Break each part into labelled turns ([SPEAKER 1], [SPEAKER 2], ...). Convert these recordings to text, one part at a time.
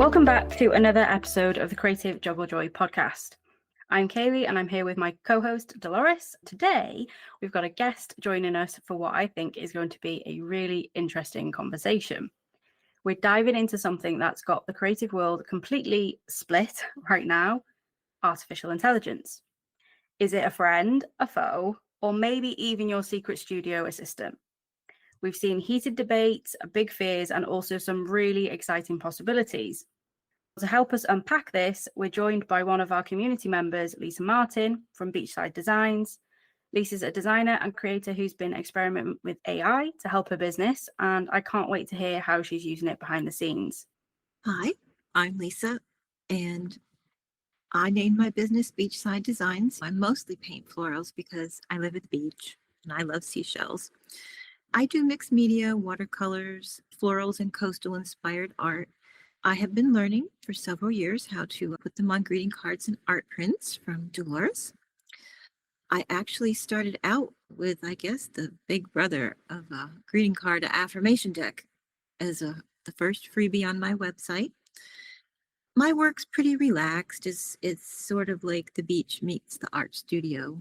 [SPEAKER 1] Welcome back to another episode of the Creative Juggle Joy podcast. I'm Kaylee and I'm here with my co-host Delores. Today, we've got a guest joining us for what I think is going to be a really interesting conversation. We're diving into something that's got the creative world completely split right now, artificial intelligence. Is it a friend, a foe, or maybe even your secret studio assistant? We've seen heated debates, big fears, and also some really exciting possibilities. To help us unpack this, we're joined by one of our community members, Lisa Martin from Beachside Designs. Lisa's a designer and creator who's been experimenting with AI to help her business, and I can't wait to hear how she's using it behind the scenes.
[SPEAKER 2] Hi, I'm Lisa, and I named my business Beachside Designs. I mostly paint florals because I live at the beach and I love seashells. I do mixed media, watercolors, florals, and coastal inspired art. I have been learning for several years how to put them on greeting cards and art prints from Delores. I actually started out with, the big brother of a greeting card affirmation deck as the first freebie on my website. My work's pretty relaxed. It's sort of like the beach meets the art studio.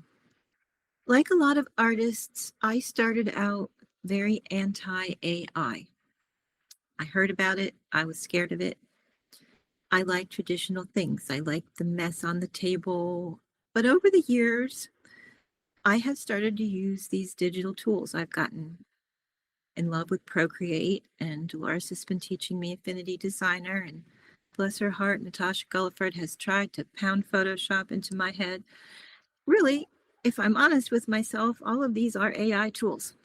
[SPEAKER 2] Like a lot of artists, I started out very anti-AI. I heard about it. I was scared of it. I like traditional things. I like the mess on the table. But over the years, I have started to use these digital tools. I've gotten in love with Procreate, and Delores has been teaching me Affinity Designer, and bless her heart, Natasha Gulliford has tried to pound Photoshop into my head. Really, if I'm honest with myself, all of these are AI tools.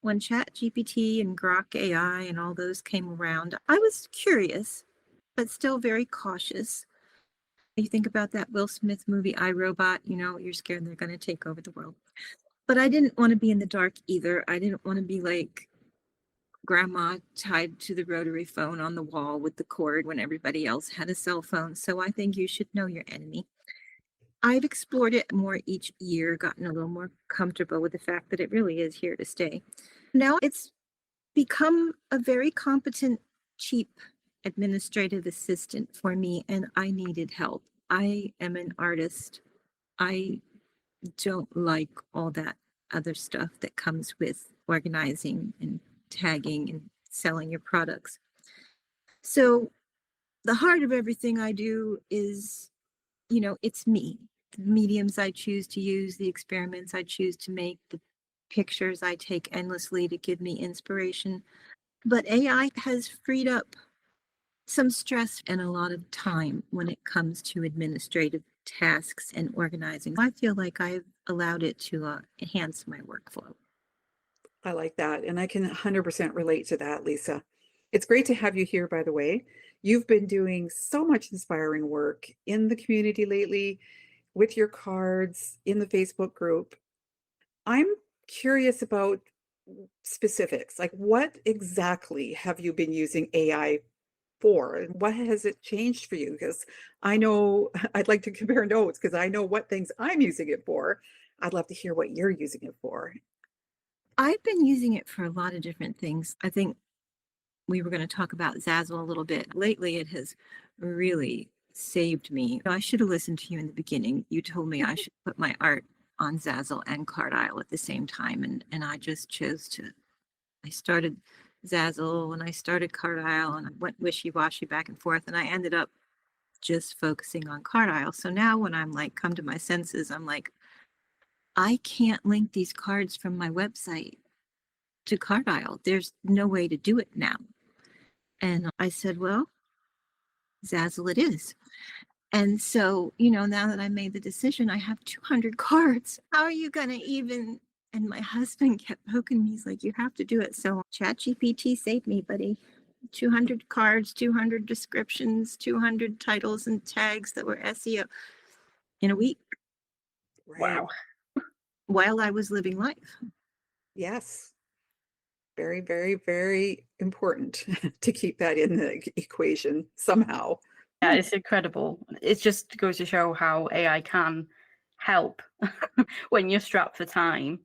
[SPEAKER 2] When ChatGPT and Grok AI and all those came around, I was curious, but still very cautious. You think about that Will Smith movie, I, Robot, you're scared they're going to take over the world. But I didn't want to be in the dark either. I didn't want to be like grandma tied to the rotary phone on the wall with the cord when everybody else had a cell phone. So I think you should know your enemy. I've explored it more each year, gotten a little more comfortable with the fact that it really is here to stay. Now it's become a very competent, cheap administrative assistant for me, and I needed help. I am an artist. I don't like all that other stuff that comes with organizing and tagging and selling your products. So the heart of everything I do is, it's me. The mediums I choose to use, the experiments I choose to make, the pictures I take endlessly to give me inspiration. But AI has freed up some stress and a lot of time when it comes to administrative tasks and organizing. I feel like I've allowed it to enhance my workflow.
[SPEAKER 3] I like that. And I can 100% relate to that, Lisa. It's great to have you here, by the way. You've been doing so much inspiring work in the community lately with your cards in the Facebook group. I'm curious about specifics. Like, what exactly have you been using AI for? And what has it changed for you? Because I know I'd like to compare notes because I know what things I'm using it for. I'd love to hear what you're using it for.
[SPEAKER 2] I've been using it for a lot of different things. I think we were going to talk about Zazzle a little bit. Lately, it has really saved me. I should have listened to you in the beginning. You told me I should put my art on Zazzle and Cardile at the same time. And I just chose to. I started Zazzle and I started Cardile and I went wishy-washy back and forth. And I ended up just focusing on Cardile. So now when I'm like, come to my senses, I'm like, I can't link these cards from my website to Cardile. There's no way to do it now. And I said, well, Zazzle it is. And so, now that I made the decision, I have 200 cards. How are you going to even? And my husband kept poking me. He's like, you have to do it. So ChatGPT saved me, buddy. 200 cards, 200 descriptions, 200 titles and tags that were SEO in a week.
[SPEAKER 3] Right.
[SPEAKER 1] Wow.
[SPEAKER 2] While I was living life.
[SPEAKER 3] Yes. Very, very, very important to keep that in the equation somehow.
[SPEAKER 1] Yeah, it's incredible. It just goes to show how AI can help when you're strapped for time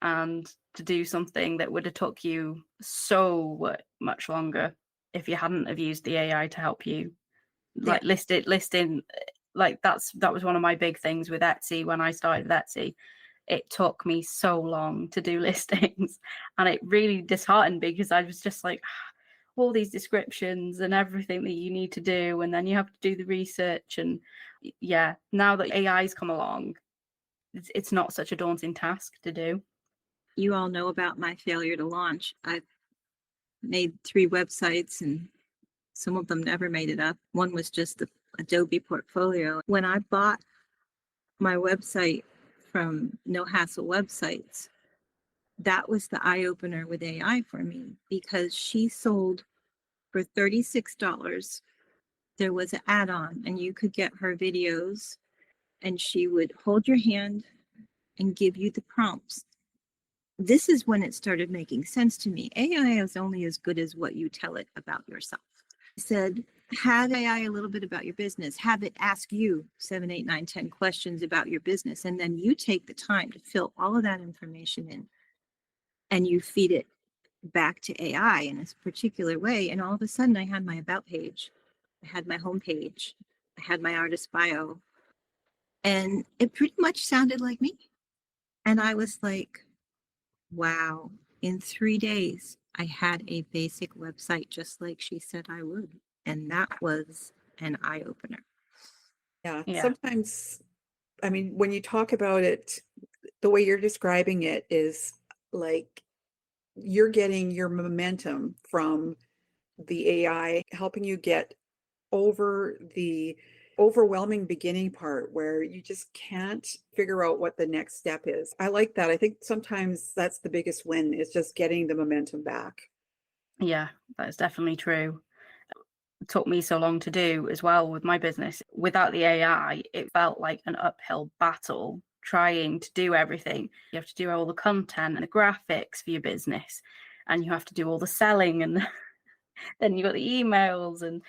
[SPEAKER 1] and to do something that would have took you so much longer. if you hadn't have used the AI to help you like
[SPEAKER 2] Yeah.
[SPEAKER 1] listing. Like that was one of my big things with Etsy when I started with Etsy. It took me so long to do listings, and it really disheartened me because I was just like, all these descriptions and everything that you need to do, and then you have to do the research. And yeah, now that AI's come along, it's not such a daunting task to do.
[SPEAKER 2] You all know about my failure to launch. I've made 3 websites and some of them never made it up. One was just the Adobe portfolio. When I bought my website from No Hassle Websites, that was the eye opener with AI for me, because she sold for $36. There was an add on, and you could get her videos, and she would hold your hand and give you the prompts. This is when it started making sense to me. AI is only as good as what you tell it about yourself. I said, have AI a little bit about your business, have it ask you 7, 8, 9, 10 questions about your business, and then you take the time to fill all of that information in, and you feed it back to AI in this particular way. And all of a sudden I had my about page, I had my home page, I had my artist bio, and it pretty much sounded like me. And I was like, wow, in 3 days, I had a basic website just like she said I would. And that was an eye opener.
[SPEAKER 3] Yeah.
[SPEAKER 1] Yeah.
[SPEAKER 3] Sometimes, I mean, when you talk about it, the way you're describing it is like you're getting your momentum from the AI helping you get over the overwhelming beginning part where you just can't figure out what the next step is. I like that. I think sometimes that's the biggest win, is just getting the momentum back.
[SPEAKER 1] Yeah, that's definitely true. It took me so long to do as well with my business. Without the AI, it felt like an uphill battle trying to do everything. You have to do all the content and the graphics for your business, and you have to do all the selling, and then you got the emails, and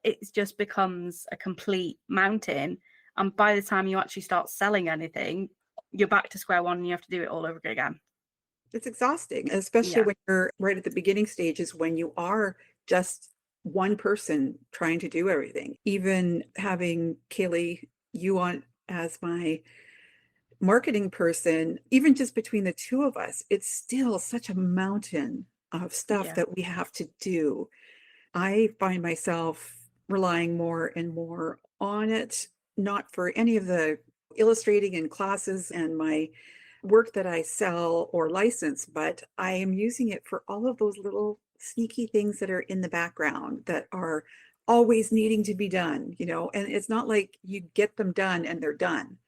[SPEAKER 1] it just becomes a complete mountain. And by the time you actually start selling anything, you're back to square one and you have to do it all over again.
[SPEAKER 3] It's exhausting, especially
[SPEAKER 1] Yeah.
[SPEAKER 3] when you're right at the beginning stages when you are just one person trying to do everything. Even having Kaylee, you on as my marketing person, even just between the two of us, it's still such a mountain of stuff
[SPEAKER 1] Yeah.
[SPEAKER 3] that we have to do. I find myself relying more and more on it, not for any of the illustrating and classes and my work that I sell or license, but I am using it for all of those little sneaky things that are in the background that are always needing to be done, and it's not like you get them done and they're done.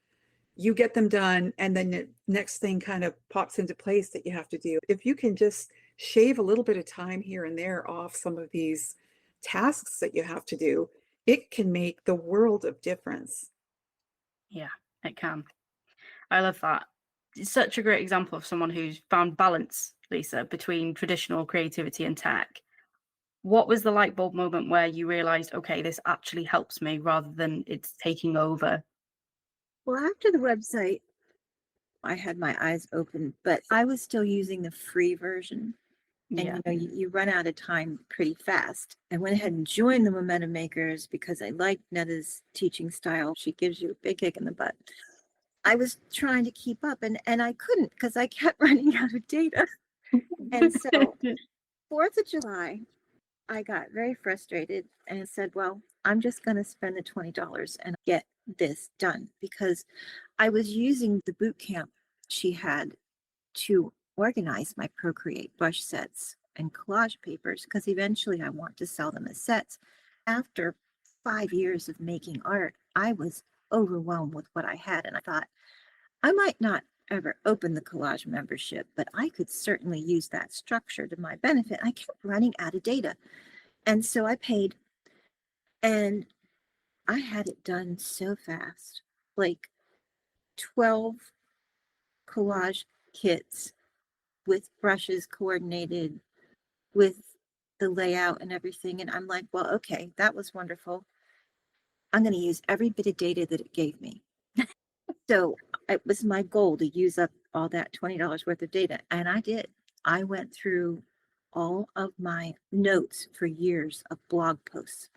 [SPEAKER 3] You get them done, and then the next thing kind of pops into place that you have to do. If you can just shave a little bit of time here and there off some of these tasks that you have to do, it can make the world of difference.
[SPEAKER 1] Yeah, it can. I love that. It's such a great example of someone who's found balance, Lisa, between traditional creativity and tech. What was the light bulb moment where you realized, okay, this actually helps me rather than it's taking over?
[SPEAKER 2] Well, after the website, I had my eyes open, but I was still using the free version. And
[SPEAKER 1] Yeah.
[SPEAKER 2] you run out of time pretty fast. I went ahead and joined the Momentum Makers because I liked Netta's teaching style. She gives you a big kick in the butt. I was trying to keep up, and I couldn't because I kept running out of data. And so 4th of July, I got very frustrated and said, well, I'm just going to spend the $20 and get this done, because I was using the boot camp she had to organize my Procreate brush sets and collage papers, because eventually I want to sell them as sets. After 5 years of making art, I was overwhelmed with what I had, and I thought, I might not ever open the collage membership, but I could certainly use that structure to my benefit. I kept running out of data. And so I paid, and I had it done so fast, like 12 collage kits with brushes coordinated with the layout and everything. And I'm like, well, okay, that was wonderful. I'm going to use every bit of data that it gave me. So it was my goal to use up all that $20 worth of data. And I did. I went through all of my notes for years of blog posts.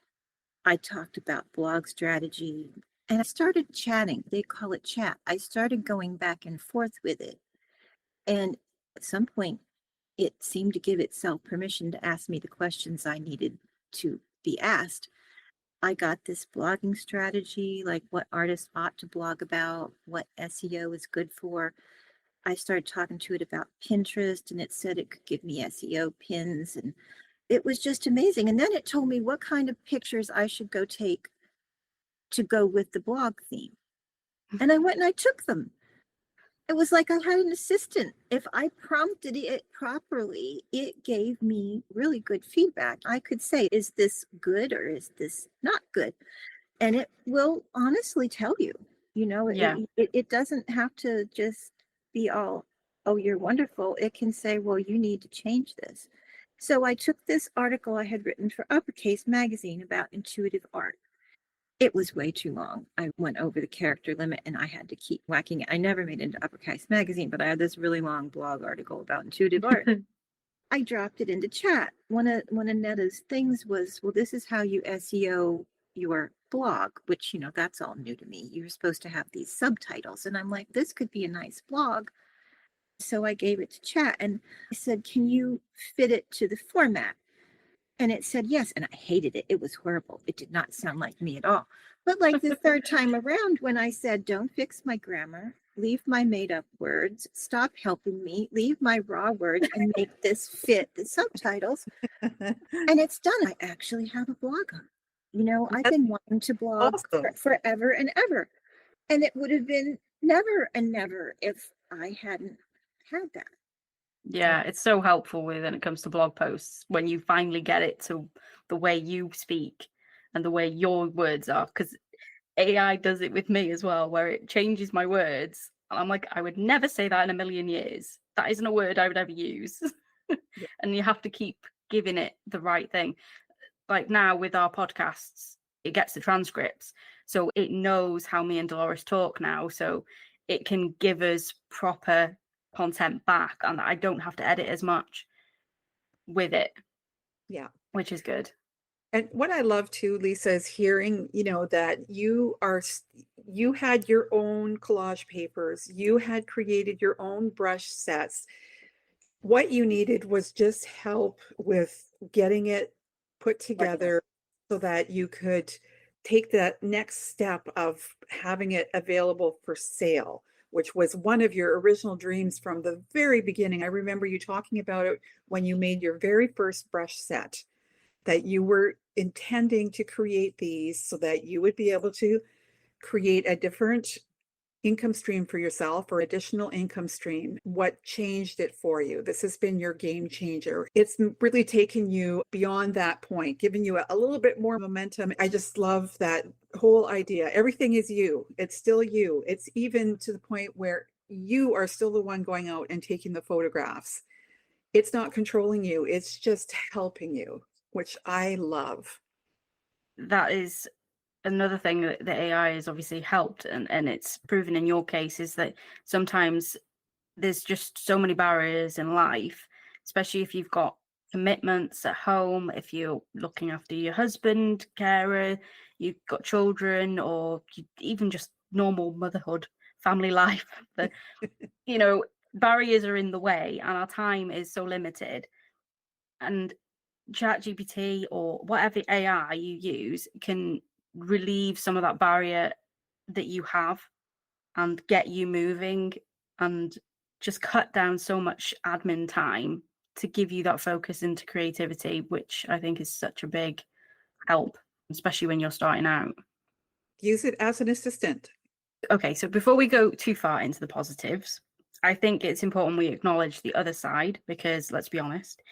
[SPEAKER 2] I talked about blog strategy and I started chatting. They call it chat. I started going back and forth with it. And at some point, it seemed to give itself permission to ask me the questions I needed to be asked. I got this blogging strategy, like what artists ought to blog about, what SEO is good for. I started talking to it about Pinterest, and it said it could give me SEO pins, and it was just amazing. And then it told me what kind of pictures I should go take to go with the blog theme. And I went and I took them. It was like I had an assistant. If I prompted it properly, it gave me really good feedback. I could say, is this good or is this not good? And it will honestly tell you,
[SPEAKER 1] Yeah.
[SPEAKER 2] it doesn't have to just be all, oh, you're wonderful. It can say, well, you need to change this. So I took this article I had written for Uppercase magazine about intuitive art. It was way too long. I went over the character limit and I had to keep whacking it. I never made it into Uppercase magazine, but I had this really long blog article about intuitive art. I dropped it into chat. One of Netta's things was, well, this is how you SEO your blog, which, that's all new to me. You're supposed to have these subtitles. And I'm like, this could be a nice blog. So I gave it to chat and I said, can you fit it to the format? And it said yes, and I hated it. It was horrible. It did not sound like me at all. But like the third time around, when I said, don't fix my grammar, leave my made up words, stop helping me, leave my raw words, and make this fit the subtitles. And it's done. I actually have a blog on it. I've been wanting to blog
[SPEAKER 3] Awesome.
[SPEAKER 2] forever and ever. And it would have been never and never if I hadn't had that.
[SPEAKER 1] Yeah, it's so helpful when it comes to blog posts when you finally get it to the way you speak and the way your words are, because AI does it with me as well, where it changes my words. And I'm like, I would never say that in a million years. That isn't a word I would ever use.
[SPEAKER 3] Yeah.
[SPEAKER 1] And you have to keep giving it the right thing. Like now with our podcasts, it gets the transcripts. So it knows how me and Delores talk now. So it can give us proper content back and I don't have to edit as much with it.
[SPEAKER 3] Yeah.
[SPEAKER 1] Which is good.
[SPEAKER 3] And what I love too, Lisa, is hearing, that you had your own collage papers, you had created your own brush sets. What you needed was just help with getting it put together so that you could take that next step of having it available for sale, which was one of your original dreams from the very beginning. I remember you talking about it when you made your very first brush set, that you were intending to create these so that you would be able to create a different income stream for yourself or additional income stream. What changed it for you? This has been your game changer. It's really taken you beyond that point, giving you a little bit more momentum. I just love that whole idea. Everything is you. It's still you. It's even to the point where you are still the one going out and taking the photographs. It's not controlling you. It's just helping you, which I love.
[SPEAKER 1] That is another thing that the AI has obviously helped, and it's proven in your case is that sometimes there's just so many barriers in life, especially if you've got commitments at home, if you're looking after your husband, carer, you've got children, or even just normal motherhood, family life. The, barriers are in the way and our time is so limited. And ChatGPT or whatever AI you use can relieve some of that barrier that you have and get you moving and just cut down so much admin time to give you that focus into creativity, which I think is such a big help, especially when you're starting out.
[SPEAKER 3] Use it as an assistant.
[SPEAKER 1] Okay, so before we go too far into the positives, I think it's important we acknowledge the other side because, let's be honest,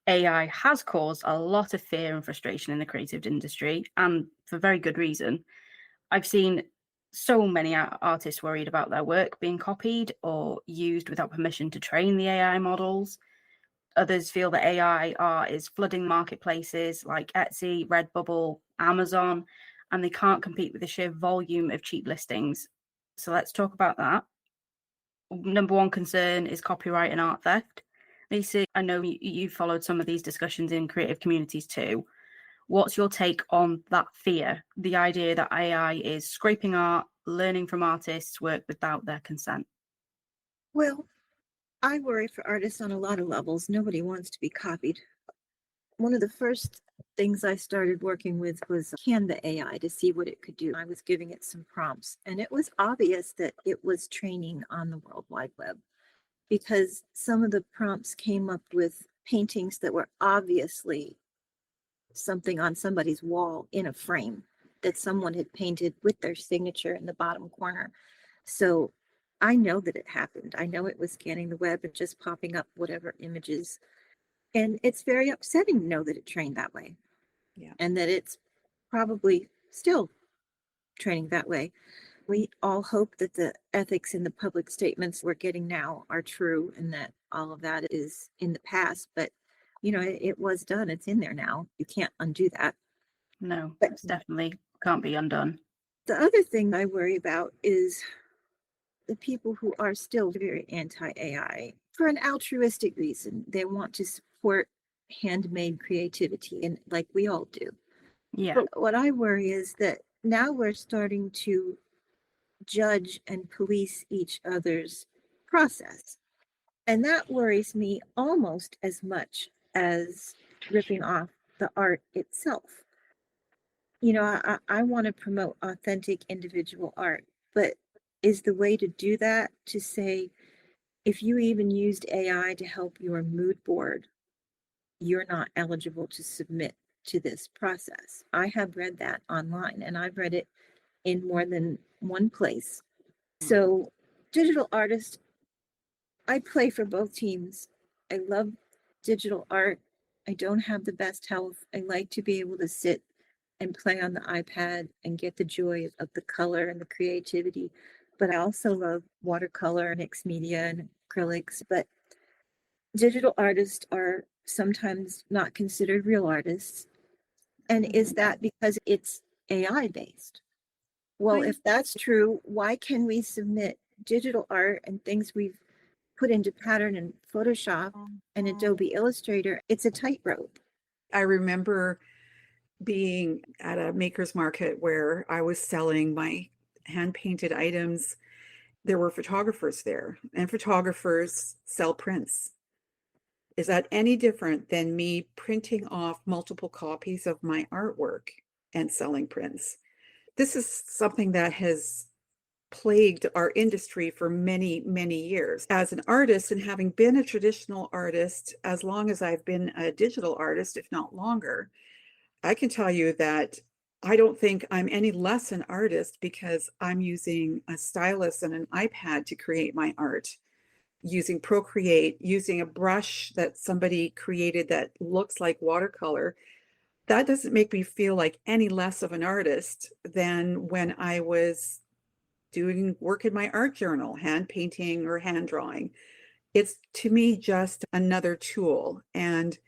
[SPEAKER 1] AI has caused a lot of fear and frustration in the creative industry, and for very good reason. I've seen so many artists worried about their work being copied or used without permission to train the AI models. Others feel that AI art is flooding marketplaces like Etsy, Redbubble, Amazon, and they can't compete with the sheer volume of cheap listings. So let's talk about that. Number one concern is copyright and art theft. Lisa, I know you followed some of these discussions in creative communities too. What's your take on that fear, the idea that AI is scraping art, learning from artists' work without their consent?
[SPEAKER 2] Well, I worry for artists on a lot of levels. Nobody wants to be copied. One of the first things I started working with was Canva AI to see what it could do. I was giving it some prompts, and it was obvious that it was training on the World Wide Web because some of the prompts came up with paintings that were obviously something on somebody's wall in a frame that someone had painted with their signature in the bottom corner. So I know that it happened. I know it was scanning the web and just popping up whatever images. And it's very upsetting to know that it trained that way.
[SPEAKER 3] Yeah.
[SPEAKER 2] And that it's probably still training that way. We all hope that the ethics in the public statements we're getting now are true and that all of that is in the past. But, it was done. It's in there now. You can't undo that.
[SPEAKER 1] No,
[SPEAKER 2] But
[SPEAKER 1] it's definitely can't be undone.
[SPEAKER 2] the other thing I worry about is the people who are still very anti-AI for an altruistic reason. They want to support handmade creativity, and like we all do.
[SPEAKER 1] Yeah.
[SPEAKER 2] But what I worry is that now we're starting to judge and police each other's process. And that worries me almost as much as ripping off the art itself. I want to promote authentic individual art, but is the way to do that to say, if you even used AI to help your mood board, you're not eligible to submit to this process? I have read that online and I've read it in more than one place. So, digital artists, I play for both teams. I love digital art. I don't have the best health. I like to be able to sit and play on the iPad and get the joy of the color and the creativity. But I also love watercolor, mixed media, and acrylics. But digital artists are sometimes not considered real artists. And is that because it's AI based? Well, if that's true, why can we submit digital art and things we've put into pattern in Photoshop and Adobe Illustrator? It's a tightrope.
[SPEAKER 3] I remember being at a maker's market where I was selling my hand painted items. There were photographers there, and photographers sell prints. Is that any different than me printing off multiple copies of my artwork and selling prints? This is something that has plagued our industry for many, many years. As an artist, and having been a traditional artist as long as I've been a digital artist, if not longer, I can tell you that I don't think I'm any less an artist because I'm using a stylus and an iPad to create my art, using Procreate, using a brush that somebody created that looks like watercolor. That doesn't make me feel like any less of an artist than when I was doing work in my art journal, hand painting or hand drawing. It's to me just another tool. And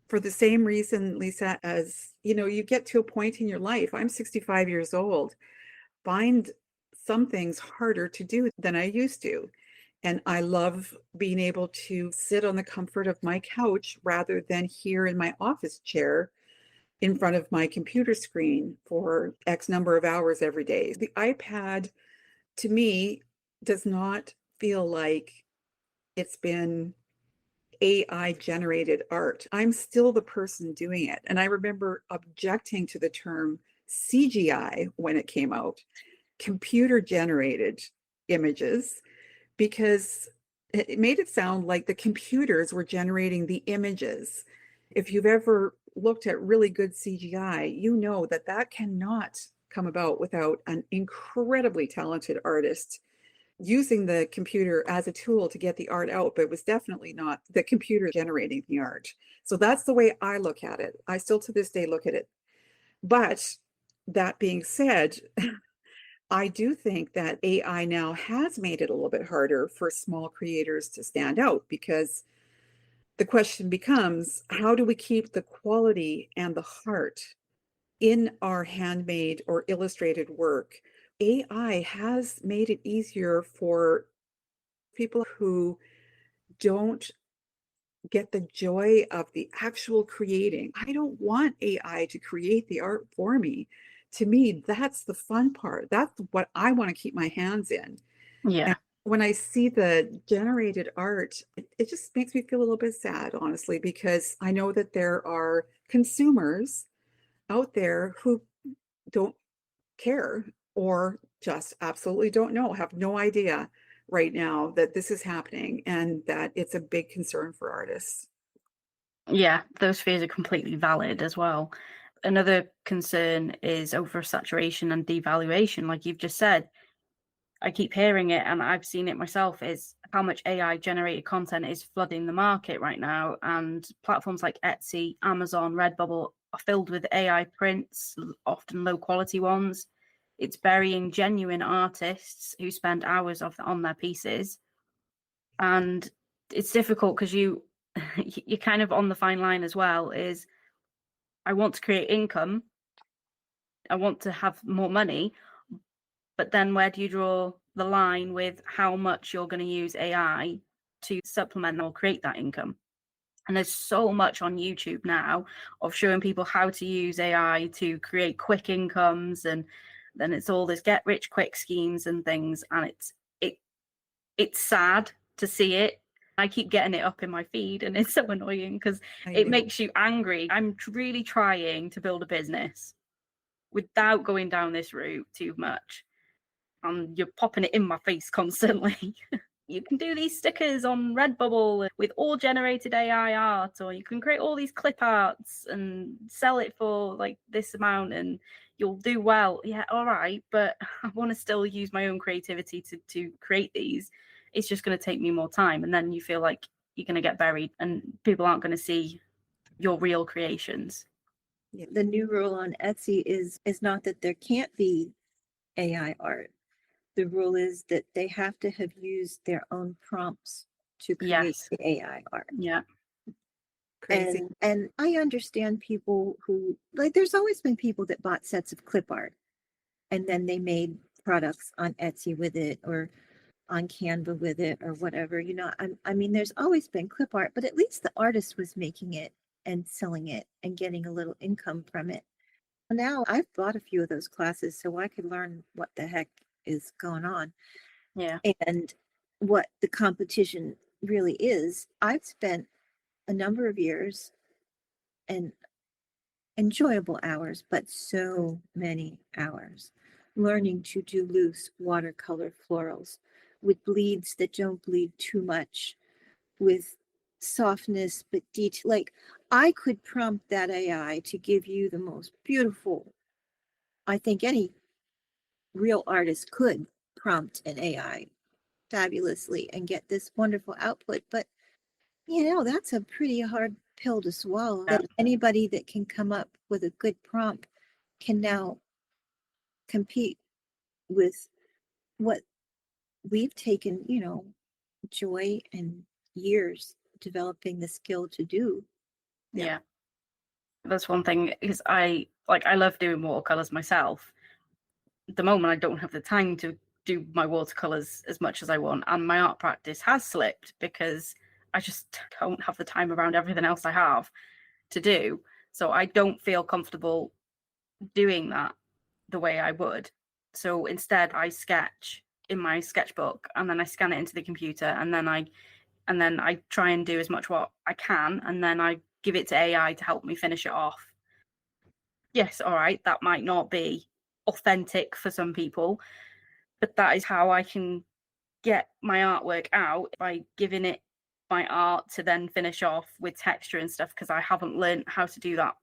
[SPEAKER 3] for the same reason, Lisa, as you get to a point in your life, I'm 65 years old, find some things harder to do than I used to. And I love being able to sit on the comfort of my couch rather than here in my office chair in front of my computer screen for X number of hours every day. The iPad, to me, does not feel like it's been AI generated art. I'm still the person doing it. And I remember objecting to the term CGI when it came out, computer generated images, because it made it sound like the computers were generating the images. If you've ever looked at really good CGI, you know that that cannot come about without an incredibly talented artist using the computer as a tool to get the art out, but it was definitely not the computer generating the art. So that's the way I look at it. I still to this day look at it. But that being said, I do think that AI now has made it a little bit harder for small creators to stand out, because the question becomes, how do we keep the quality and the heart in our handmade or illustrated work? AI has made it easier for people who don't get the joy of the actual creating. I don't want AI to create the art for me. To me, that's the fun part. That's what I want to keep my hands in.
[SPEAKER 1] Yeah.
[SPEAKER 3] And when I see the generated art, it just makes me feel a little bit sad, honestly, because I know that there are consumers out there who don't care or just absolutely don't know, have no idea right now that this is happening and that it's a big concern for artists.
[SPEAKER 1] Yeah, those fears are completely valid as well. Another concern is oversaturation and devaluation, like you've just said. I keep hearing it and I've seen it myself, is how much AI generated content is flooding the market right now. And platforms like Etsy, Amazon, Redbubble are filled with AI prints, often low quality ones. It's burying genuine artists who spend hours on their pieces. And it's difficult because you're kind of on the fine line as well, is I want to create income, I want to have more money, but then where do you draw the line with how much you're going to use AI to supplement or create that income? And there's so much on YouTube now of showing people how to use AI to create quick incomes, and then it's all this get rich quick schemes and things, and it's sad to see it. I keep getting it up in my feed and it's so annoying because it makes you angry. I'm really trying to build a business without going down this route too much. And you're popping it in my face constantly. You can do these stickers on Redbubble with all generated AI art, or you can create all these clip arts and sell it for like this amount and you'll do well. Yeah, all right, but I want to still use my own creativity to create these. It's just going to take me more time. And then you feel like you're going to get buried and people aren't going to see your real creations.
[SPEAKER 2] The new rule on Etsy is not that there can't be AI art. The rule is that they have to have used their own prompts to create
[SPEAKER 1] Yes.
[SPEAKER 2] the AI art.
[SPEAKER 1] Yeah.
[SPEAKER 3] Crazy.
[SPEAKER 2] And I understand people who, like, there's always been people that bought sets of clip art and then they made products on Etsy with it or on Canva with it or whatever. You know, I mean, there's always been clip art, but at least the artist was making it and selling it and getting a little income from it. Now I've bought a few of those classes so I could learn what the heck is going on.
[SPEAKER 1] Yeah.
[SPEAKER 2] And what the competition really is. I've spent a number of years and enjoyable hours, but so many hours learning to do loose watercolor florals with bleeds that don't bleed too much, with softness but detail. Like, I could prompt that AI to give you the most beautiful, I think any real artist could prompt an AI fabulously and get this wonderful output. But you know, that's a pretty hard pill to swallow.
[SPEAKER 1] Yeah.
[SPEAKER 2] That anybody that can come up with a good prompt can now compete with what we've taken, you know, joy and years developing the skill to do.
[SPEAKER 1] Yeah. That's one thing, because I love doing watercolors myself. At the moment I don't have the time to do my watercolors as much as I want, and my art practice has slipped because I just don't have the time around everything else I have to do. So I don't feel comfortable doing that the way I would. So instead I sketch in my sketchbook and then I scan it into the computer and then I try and do as much what I can and then I give it to AI to help me finish it off. Yes, all right, that might not be authentic for some people, but that is how I can get my artwork out, by giving it my art to then finish off with texture and stuff, because I haven't learned how to do that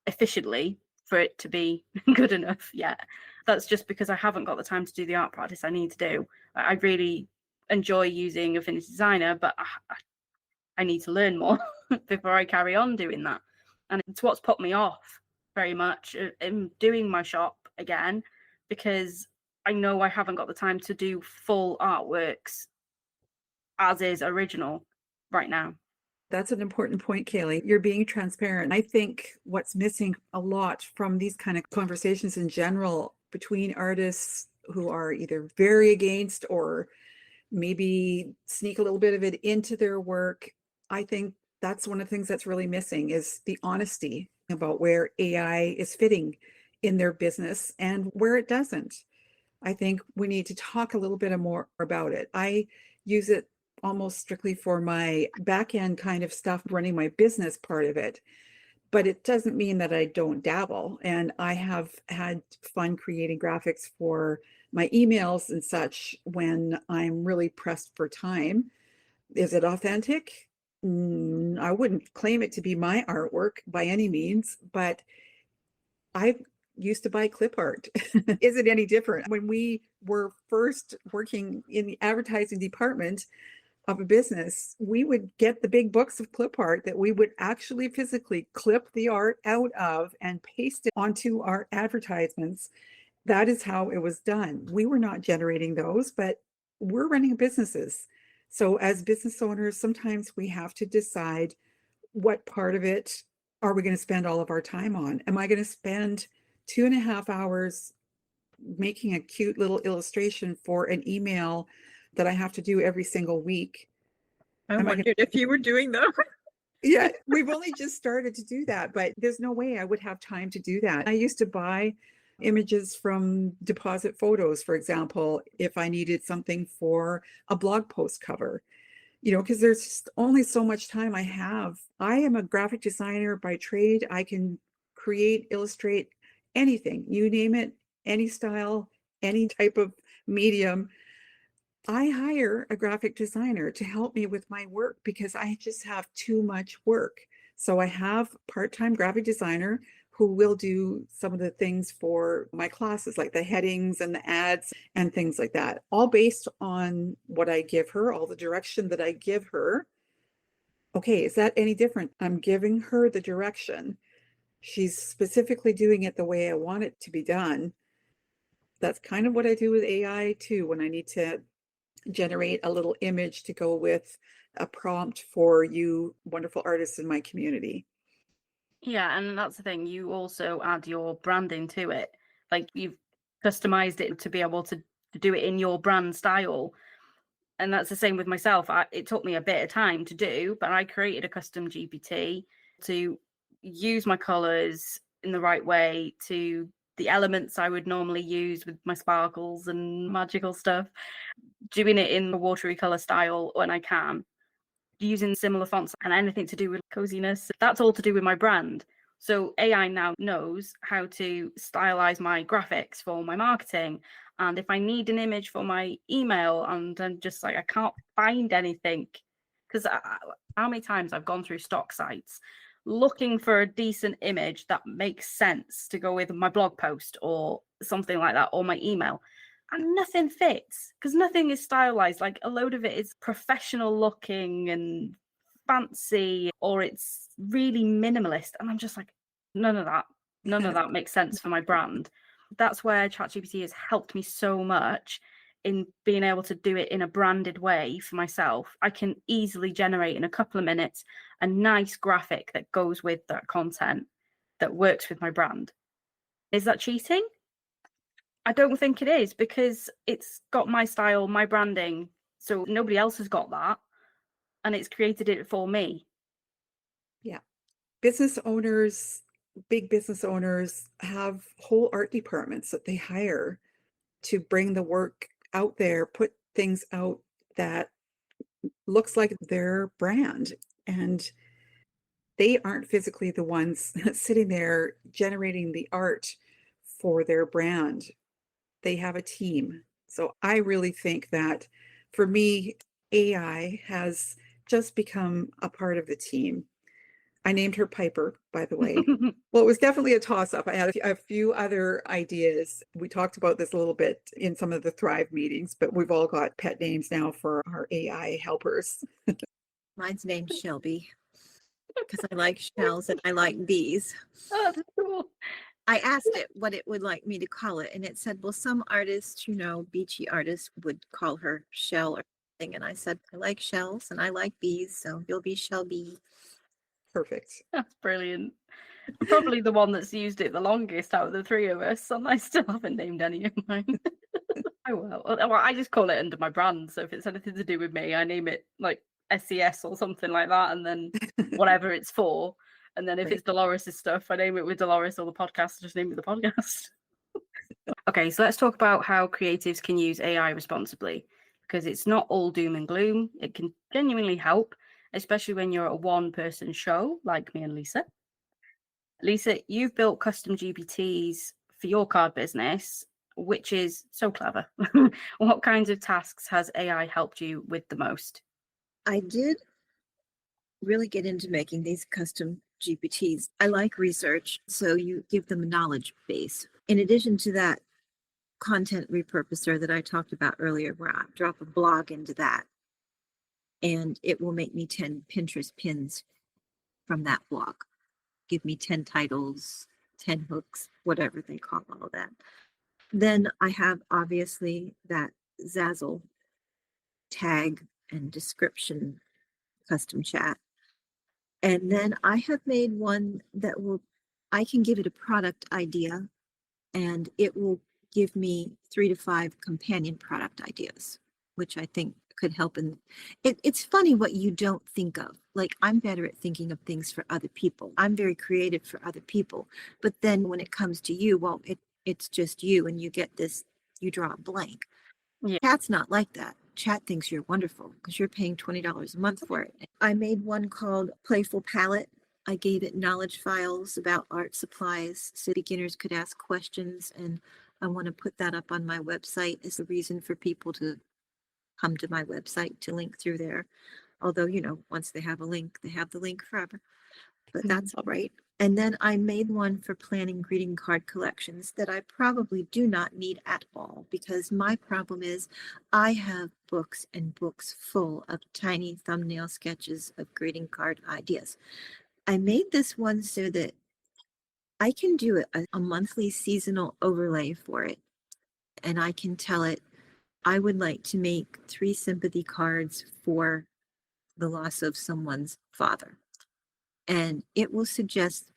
[SPEAKER 1] efficiently for it to be good enough yet. That's just because I haven't got the time to do the art practice I need to do. I really enjoy using Affinity Designer, but I need to learn more before I carry on doing that. And it's what's put me off very much in doing my shop again, because I know I haven't got the time to do full artworks as is original right now.
[SPEAKER 3] That's an important point, Kaylee. You're being transparent. I think what's missing a lot from these kind of conversations in general between artists who are either very against or maybe sneak a little bit of it into their work, I think that's one of the things that's really missing is the honesty about where AI is fitting in their business and where it doesn't. I think we need to talk a little bit more about it. I use it almost strictly for my back end kind of stuff, running my business part of it. But it doesn't mean that I don't dabble. And I have had fun creating graphics for my emails and such when I'm really pressed for time. Is it authentic? I wouldn't claim it to be my artwork by any means, but I used to buy clip art. Is it any different? When we were first working in the advertising department of a business, we would get the big books of clip art that we would actually physically clip the art out of and paste it onto our advertisements. That is how it was done. We were not generating those, but we're running businesses. So as business owners, sometimes we have to decide what part of it are we going to spend all of our time on? Am I going to spend 2.5 hours making a cute little illustration for an email that I have to do every single week?
[SPEAKER 2] I
[SPEAKER 3] Am I
[SPEAKER 2] wondered if you were doing that.
[SPEAKER 3] Yeah, we've only just started to do that, but there's no way I would have time to do that. I used to buy images from Deposit Photos, for example, if I needed something for a blog post cover, because there's just only so much time I have. I am a graphic designer by trade. I can create, illustrate anything, you name it, any style, any type of medium. I hire a graphic designer to help me with my work because I just have too much work. So I have a part-time graphic designer who will do some of the things for my classes, like the headings and the ads and things like that, all based on what I give her, all the direction that I give her. Okay, is that any different? I'm giving her the direction. She's specifically doing it the way I want it to be done. That's kind of what I do with AI too, when I need to generate a little image to go with a prompt for you wonderful artists in my community.
[SPEAKER 1] Yeah, and that's the thing. You also add your branding to it. Like you've customized it to be able to do it in your brand style. And that's the same with myself. It took me a bit of time to do, but I created a custom GPT to use my colors in the right way, to the elements I would normally use with my sparkles and magical stuff, doing it in the watery color style when I can, using similar fonts and anything to do with coziness. That's all to do with my brand. So AI now knows how to stylize my graphics for my marketing. And if I need an image for my email and I'm just like, I can't find anything, because how many times I've gone through stock sites looking for a decent image that makes sense to go with my blog post or something like that, or my email. And nothing fits because nothing is stylized. Like a load of it is professional looking and fancy, or it's really minimalist. And I'm just like, none of that makes sense for my brand. That's where ChatGPT has helped me so much in being able to do it in a branded way for myself. I can easily generate in a couple of minutes a nice graphic that goes with that content that works with my brand. Is that cheating? I don't think it is, because it's got my style, my branding. So nobody else has got that. And it's created it for me.
[SPEAKER 3] Yeah. Business owners, big business owners have whole art departments that they hire to bring the work out there, put things out that looks like their brand. And they aren't physically the ones sitting there generating the art for their brand. They have a team. So I really think that for me, AI has just become a part of the team. I named her Piper, by the way. Well, it was definitely a toss-up. I had a few other ideas. We talked about this a little bit in some of the Thrive meetings, but we've all got pet names now for our AI helpers.
[SPEAKER 2] Mine's named Shelby because I like shells and I like bees.
[SPEAKER 1] Oh, that's cool.
[SPEAKER 2] I asked it what it would like me to call it, and it said, well, some artists, beachy artists would call her Shell or something. And I said, I like shells and I like bees, so you'll be Shelby.
[SPEAKER 3] Perfect.
[SPEAKER 1] That's brilliant. I'm probably the one that's used it the longest out of the three of us, and I still haven't named any of mine. Oh well, I just call it under my brand. So if it's anything to do with me, I name it like SES or something like that, and then whatever it's for. And then if
[SPEAKER 3] Right.
[SPEAKER 1] it's Delores' stuff, I name it with Delores, or the podcast, I just name it the podcast. Okay, so let's talk about how creatives can use AI responsibly, because it's not all doom and gloom. It can genuinely help, especially when you're a one-person show like me and Lisa. Lisa, you've built custom GPTs for your card business, which is so clever. What kinds of tasks has AI helped you with the most?
[SPEAKER 2] I did really get into making these custom GPTs. I like research, so you give them a knowledge base. In addition to that content repurposer that I talked about earlier, where I drop a blog into that, and it will make me 10 Pinterest pins from that blog. Give me 10 titles, 10 hooks, whatever they call all that. Then I have obviously that Zazzle tag and description custom chat. And then I have made one that I can give it a product idea and it will give me 3 to 5 companion product ideas, which I think could help. It's funny what you don't think of. Like, I'm better at thinking of things for other people. I'm very creative for other people. But then when it comes to you, well, it's just you and you get this, you draw a blank.
[SPEAKER 1] Yeah.
[SPEAKER 2] Chat's not like that. Chat thinks you're wonderful because you're paying $20 a month for it. I made one called Playful Palette. I gave it knowledge files about art supplies so beginners could ask questions. And I want to put that up on my website as a reason for people to come to my website to link through there. Although, once they have a link, they have the link forever. But that's all right. And then I made one for planning greeting card collections that I probably do not need at all, because my problem is I have books and books full of tiny thumbnail sketches of greeting card ideas. I made this one so that I can do a monthly seasonal overlay for it. And I can tell it, I would like to make 3 sympathy cards for the loss of someone's father. And it will suggest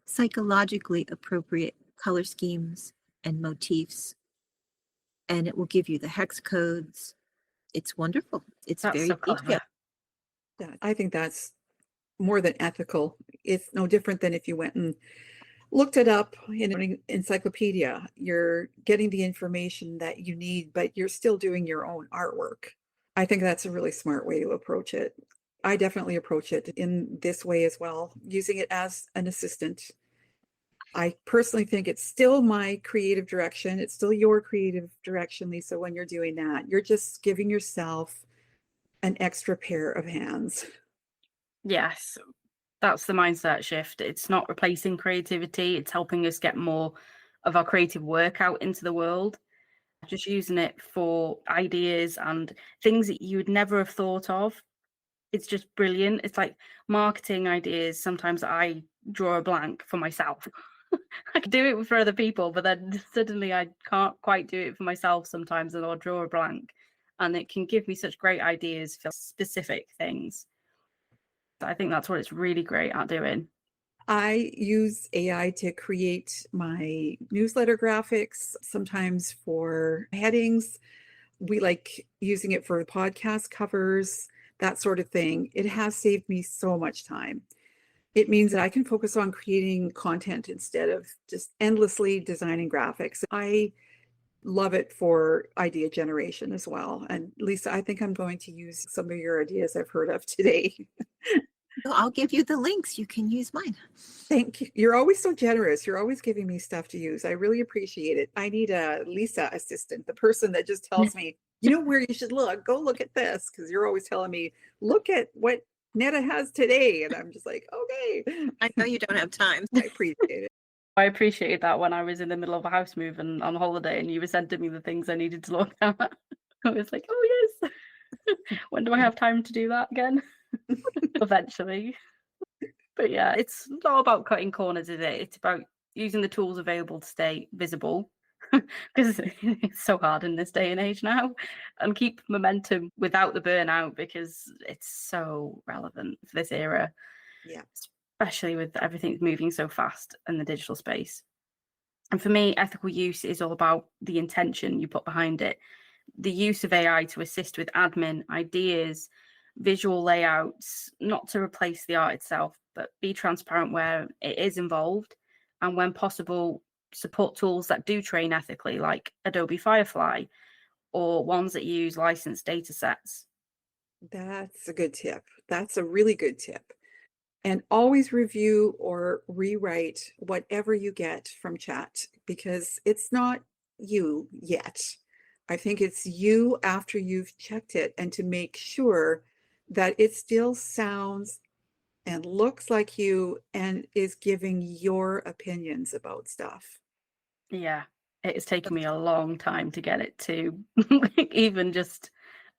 [SPEAKER 2] psychologically appropriate color schemes and motifs. And it will give you the hex codes. It's wonderful. It's
[SPEAKER 1] That's
[SPEAKER 2] very
[SPEAKER 1] so clever.
[SPEAKER 2] detailed.
[SPEAKER 3] Yeah, I think that's more than ethical. It's no different than if you went and looked it up in an encyclopedia. You're getting the information that you need, but you're still doing your own artwork. I think that's a really smart way to approach it. I definitely approach it in this way as well, using it as an assistant. I personally think it's still my creative direction. It's still your creative direction, Lisa, when you're doing that. You're just giving yourself an extra pair of hands.
[SPEAKER 1] Yes, that's the mindset shift. It's not replacing creativity, it's helping us get more of our creative work out into the world. Just using it for ideas and things that you would never have thought of. It's just brilliant. It's like marketing ideas. Sometimes I draw a blank for myself. I can do it for other people, but then suddenly I can't quite do it for myself sometimes, and I'll draw a blank. And it can give me such great ideas for specific things. I think that's what it's really great at doing.
[SPEAKER 3] I use AI to create my newsletter graphics, sometimes for headings. We like using it for podcast covers, that sort of thing. It has saved me so much time. It means that I can focus on creating content instead of just endlessly designing graphics. I love it for idea generation as well. And Lisa, I think I'm going to use some of your ideas I've heard of today.
[SPEAKER 2] So I'll give you the links. You can use mine.
[SPEAKER 3] Thank you. You're always so generous. You're always giving me stuff to use. I really appreciate it. I need a Lisa assistant, the person that just tells me, where you should look. Go look at this, because you're always telling me, look at what Netta has today. And I'm just like, okay.
[SPEAKER 2] I know you don't have time.
[SPEAKER 3] I appreciate it.
[SPEAKER 1] I appreciated that when I was in the middle of a house move and on holiday, and you were sending me the things I needed to look at. I was like, oh yes. When do I have time to do that again? Eventually. But yeah, it's not about cutting corners, is it? It's about using the tools available to stay visible, because it's so hard in this day and age now, and keep momentum without the burnout, because it's so relevant for this era.
[SPEAKER 3] Yeah.
[SPEAKER 1] Especially with everything moving so fast in the digital space. And for me, ethical use is all about the intention you put behind it. The use of AI to assist with admin, ideas, visual layouts, not to replace the art itself, but be transparent where it is involved, and when possible, support tools that do train ethically, like Adobe Firefly, or ones that use licensed data sets.
[SPEAKER 3] That's a good tip. That's a really good tip. And always review or rewrite whatever you get from chat, because it's not you yet. I think it's you after you've checked it, and to make sure that it still sounds and looks like you and is giving your opinions about stuff.
[SPEAKER 1] Yeah, it has taken me a long time to get it to even just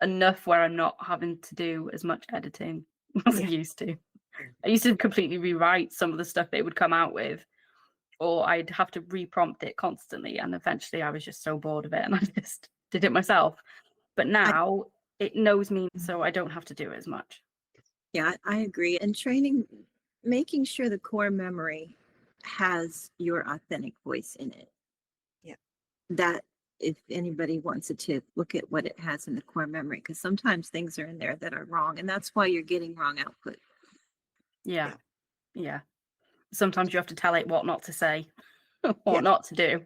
[SPEAKER 1] enough where I'm not having to do as much editing as I
[SPEAKER 3] Yeah.
[SPEAKER 1] used to. I used to completely rewrite some of the stuff they would come out with, or I'd have to reprompt it constantly. And eventually I was just so bored of it and I just did it myself. But now it knows me, so I don't have to do it as much.
[SPEAKER 2] Yeah, I agree. And training, making sure the core memory has your authentic voice in it.
[SPEAKER 3] Yeah.
[SPEAKER 2] That if anybody wants a tip, look at what it has in the core memory, because sometimes things are in there that are wrong, and that's why you're getting wrong output.
[SPEAKER 1] Yeah. Yeah. Sometimes you have to tell it what not to say,
[SPEAKER 3] Yeah.
[SPEAKER 1] what not to do.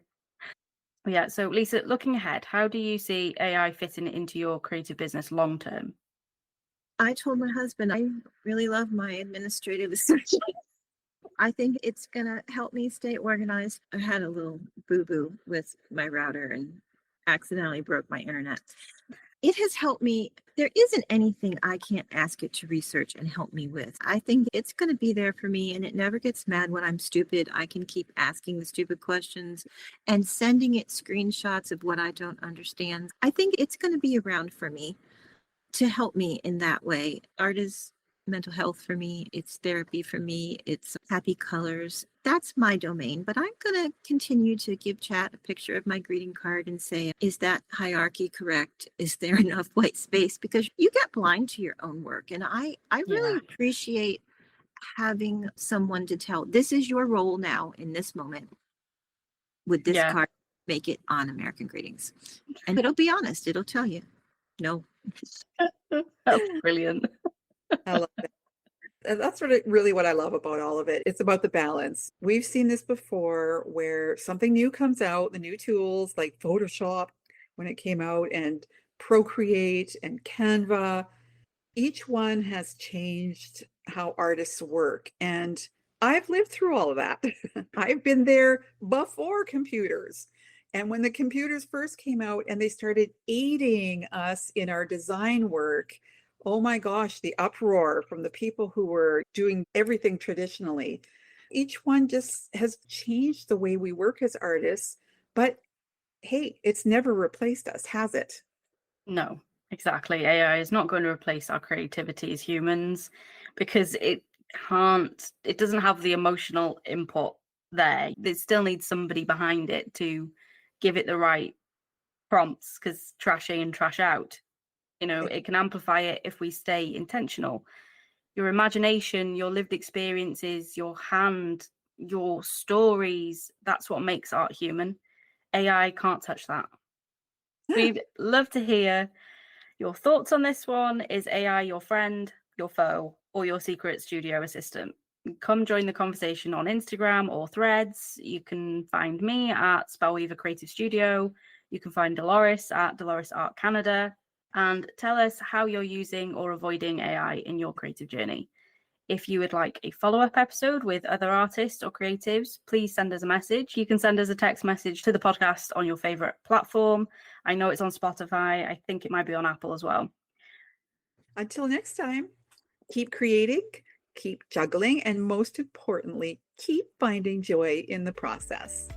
[SPEAKER 1] Yeah. So, Lisa, looking ahead, how do you see AI fitting into your creative business long term?
[SPEAKER 2] I told my husband I really love my administrative assistant. I think it's going to help me stay organized. I had a little boo-boo with my router and accidentally broke my internet. It has helped me. There isn't anything I can't ask it to research and help me with. I think it's going to be there for me, and it never gets mad when I'm stupid. I can keep asking the stupid questions and sending it screenshots of what I don't understand. I think it's going to be around for me to help me in that way. Art is mental health for me. It's therapy for me. It's happy colors. That's my domain, but I'm going to continue to give chat a picture of my greeting card and say, is that hierarchy correct? Is there enough white space? Because you get blind to your own work. And I really appreciate having someone to tell, this is your role now in this moment with this card, make it on American Greetings. And it'll be honest. It'll tell you, no.
[SPEAKER 1] That's brilliant.
[SPEAKER 3] I love that. And that's really what I love about all of it. It's about the balance. We've seen this before where something new comes out, the new tools like Photoshop when it came out, and Procreate and Canva. Each one has changed how artists work. And I've lived through all of that. I've been there before computers. And when the computers first came out and they started aiding us in our design work, oh my gosh, the uproar from the people who were doing everything traditionally. Each one just has changed the way we work as artists. But hey, it's never replaced us, has it?
[SPEAKER 1] No, exactly. AI is not going to replace our creativity as humans because it doesn't have the emotional input there. It still needs somebody behind it to give it the right prompts, because trash in, trash out. It can amplify it if we stay intentional. Your imagination, your lived experiences, your hand, your stories, that's what makes art human. AI can't touch that. We'd love to hear your thoughts on this one. Is AI your friend, your foe, or your secret studio assistant? Come join the conversation on Instagram or Threads. You can find me at Spellweaver Creative Studio. You can find Delores at Delores Art Canada. And tell us how you're using or avoiding AI in your creative journey. If you would like a follow-up episode with other artists or creatives, please send us a message. You can send us a text message to the podcast on your favorite platform. I know it's on Spotify. I think it might be on Apple as well.
[SPEAKER 3] Until next time, keep creating, keep juggling, and most importantly, keep finding joy in the process.